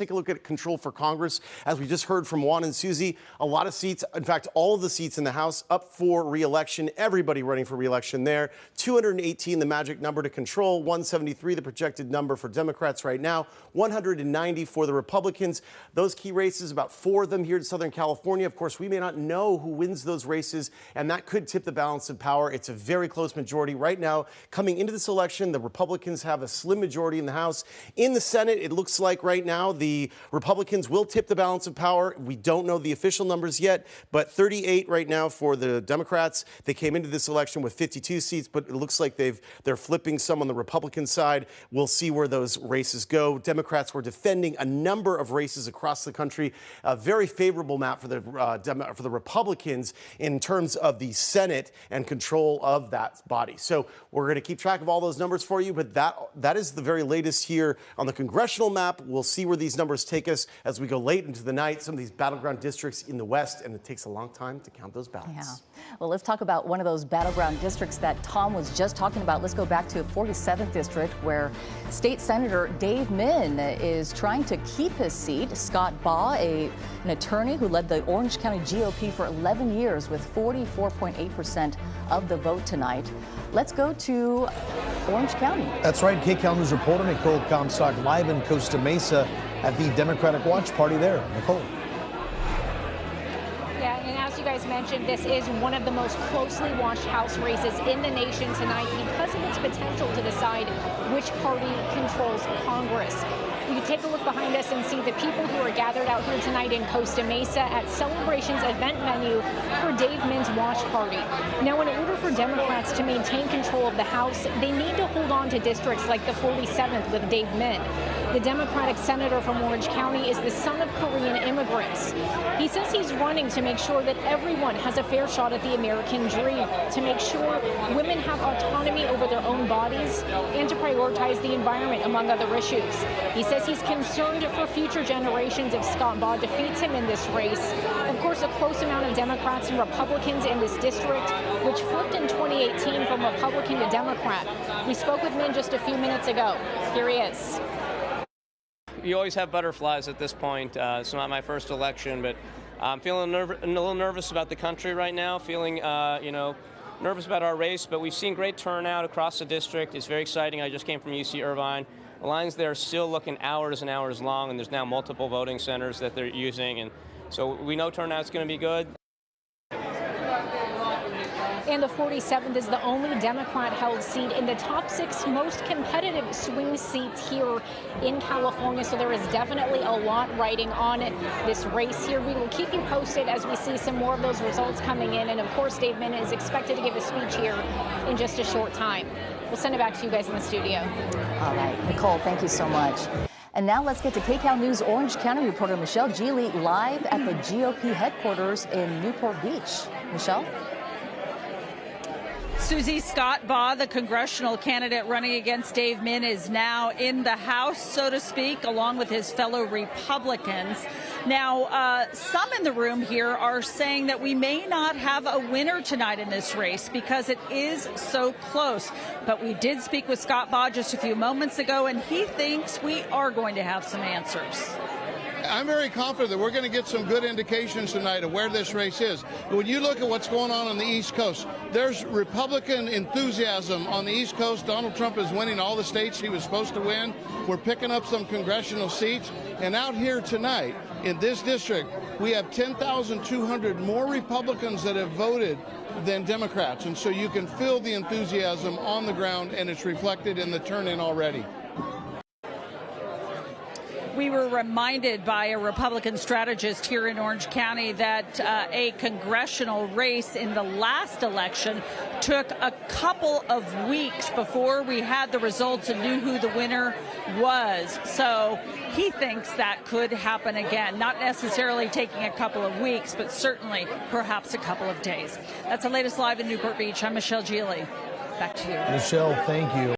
Take a look at control for Congress. As we just heard from Juan and Susie, a lot of seats, in fact, all of the seats in the House up for re-election. Everybody running for re-election there. 218, the magic number to control. 173, the projected number for Democrats right now. 190 for the Republicans. Those key races, about 4 of them here in Southern California. Of course, we may not know who wins those races, and that could tip the balance of power. It's a very close majority right now. Coming into this election, the Republicans have a slim majority in the House. In the Senate, it looks like right now the Republicans will tip the balance of power. We don't know the official numbers yet, but 38 right now for the Democrats. They came into this election with 52 seats, but it looks like they're flipping some on the Republican side. We'll see where those races go. Democrats were defending a number of races across the country. A very favorable map for the Republicans in terms of the Senate and control of that body. So we're going to keep track of all those numbers for you, but that is the very latest here on the congressional map. We'll see where these numbers take us as we go late into the night. Some of these battleground districts in the West, and it takes a long time to count those ballots. Yeah. Well, let's talk about one of those battleground districts that Tom was just talking about. Let's go back to 47th District, where State Senator Dave Min is trying to keep his seat. Scott Baugh, an attorney who led the Orange County GOP for 11 years with 44.8% of the vote tonight. Let's go to Orange County. That's right. KCAL News reporter Nicole Comstock live in Costa Mesa at the Democratic Watch Party there. Nicole. Yeah, and as you guys mentioned, this is one of the most closely watched House races in the nation tonight because of its potential to decide which party controls Congress. You can take a look behind us and see the people who are gathered out here tonight in Costa Mesa at Celebration's event venue for Dave Min's watch party. Now, in order for Democrats to maintain control of the House, they need to hold on to districts like the 47th with Dave Min. The Democratic senator from Orange County is the son of Korean immigrants. He says he's running to make sure that everyone has a fair shot at the American dream, to make sure women have autonomy over their own bodies, and to prioritize the environment, among other issues. He says he's concerned for future generations if Scott Baugh defeats him in this race. Of course, a close amount of Democrats and Republicans in this district, which flipped in 2018 from Republican to Democrat. We spoke with Min just a few minutes ago. Here he is. You always have butterflies at this point. It's not my first election, but I'm feeling a little nervous about the country right now, feeling, nervous about our race, but we've seen great turnout across the district. It's very exciting. I just came from UC Irvine. The lines there are still looking hours and hours long, and there's now multiple voting centers that they're using, and so we know turnout's going to be good. And the 47th is the only Democrat-held seat in the top 6 most competitive swing seats here in California. So there is definitely a lot riding on this race here. We will keep you posted as we see some more of those results coming in. And of course, Dave Min is expected to give a speech here in just a short time. We'll send it back to you guys in the studio. All right, Nicole, thank you so much. And now let's get to KCAL News Orange County reporter Michelle Geely live at the GOP headquarters in Newport Beach. Michelle? Susie, Scott Baugh, the congressional candidate running against Dave Min, is now in the House, so to speak, along with his fellow Republicans. Now, some in the room here are saying that we may not have a winner tonight in this race because it is so close. But we did speak with Scott Baugh just a few moments ago, and he thinks we are going to have some answers. I'm very confident that we're going to get some good indications tonight of where this race is. When you look at what's going on the East Coast, there's Republican enthusiasm on the East Coast. Donald Trump is winning all the states he was supposed to win. We're picking up some congressional seats. And out here tonight in this district, we have 10,200 more Republicans that have voted than Democrats. And so you can feel the enthusiasm on the ground, and it's reflected in the turn-in already. We were reminded by a Republican strategist here in Orange County that a congressional race in the last election took a couple of weeks before we had the results and knew who the winner was. So he thinks that could happen again, not necessarily taking a couple of weeks, but certainly perhaps a couple of days. That's the latest live in Newport Beach. I'm Michelle Geely. Back to you. Michelle, thank you.